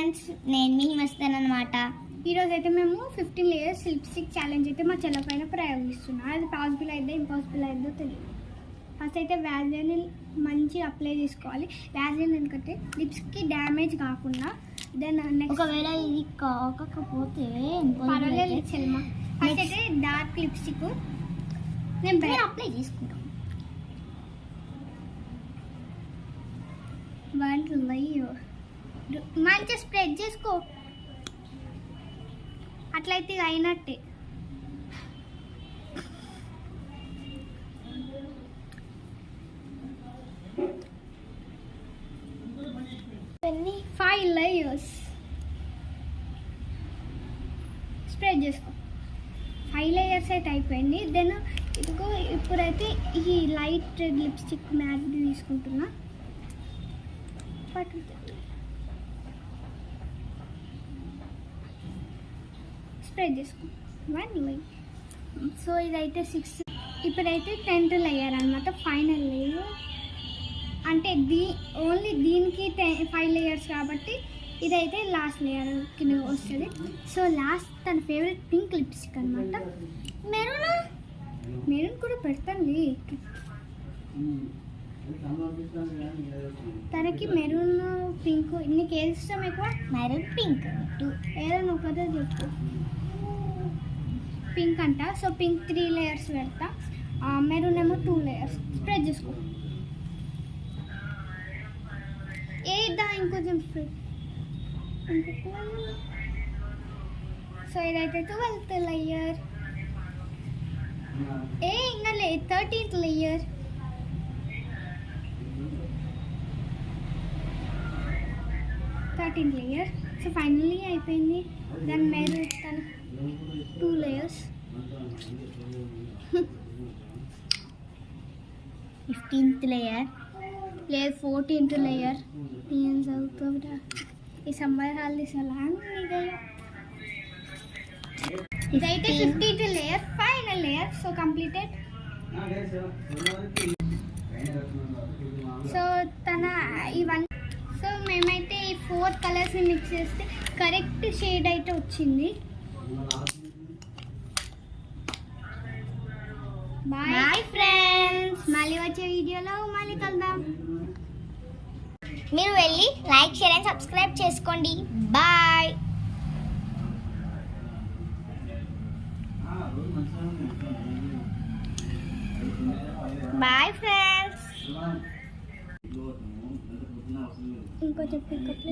Friends, నేను మీ మస్తాను అనమాట. ఈరోజు అయితే మేము 15 లేయర్స్ లిప్స్టిక్ ఛాలెంజ్ అయితే మా చెల్ల పైన ప్రయోగిస్తున్నాం. అది పాసిబుల్ అయితే ఇంపాసిబుల్ అయిందో తెలియదు. ఫస్ట్ అయితే వ్యాజ్లైన్ మంచిగా అప్లై చేసుకోవాలి. వ్యాజ్లైన్ ఎందుకంటే లిప్స్కి డ్యామేజ్ కాకుండా. దెన్ ఒకవేళ ఇది కాకపోతే పర్వాలేదు చెల్మ. ఫస్ట్ అయితే డార్క్ లిప్స్టిక్ నేను అప్లై చేసుకుంటాం. మంచిగా స్ప్రెడ్ చేసుకో, అట్లయితే అయినట్టే. పెన్ని 5 లేయర్స్ స్ప్రెడ్ చేసుకో. 5 లేయర్స్ అయితే అయిపోయింది. దెన్ ఇదిగో ఇప్పుడైతే ఈ లైట్ రెడ్ లిప్స్టిక్ మ్యాట్ తీసుకుంటున్నా. స్ప్రెడ్ చేసుకో 1 లేయర్. సో ఇదైతే 6. ఇప్పుడైతే 10th లేయర్ అనమాట, ఫైనల్ లేయర్. అంటే ఓన్లీ దీనికి 5 లేయర్స్ కాబట్టి ఇదైతే లాస్ట్ లేయర్ కింద వస్తుంది. సో లాస్ట్ తన ఫేవరెట్ పింక్ లిప్స్టిక్ అనమాట. మెరూన్ కూడా పెడతాను. తనకి మెరూన్ పింక్, నీకు ఏది ఇష్టం ఎక్కువ? మెరూన్ పింక్ ఏదైనా ఒకటే చెప్పు. పింక్ అంట. సో పింక్ 3 లేయర్స్ పెడతా, మెరూన్ ఏమో 2 లేయర్స్. స్ప్రెడ్ చేసుకో. ఏదా ఇంకొంచెం స్ప్రెడ్. సో ఇదైతే 12th లేయర్. ఇంకా 13th layer. 13th layer. So finally అయిపోయింది. దాని మెరూన్ తన 2 లేయర్స్. 15th లేయర్ లేదు 14th లేయర్. ఏం చదువుతుందా ఈ సమ్మర్ హాలిడేస్ అలా ఇదైతే 15th layer, final layer. So completed. So తన ఇవన్నీ. సో మేమైతే ఈ 4 కలర్స్ని మిక్స్ చేస్తే కరెక్ట్ షేడ్ అయితే వచ్చింది. Bye friends. మళ్ళీ వచ్చే వీడియోలో మళ్ళీ కలుద్దాం. మీరు వెళ్ళి లైక్, షేర్ అండ్ సబ్స్క్రైబ్ చేసుకోండి. బాయ్. Bye friends. ఇంకో చెప్పు.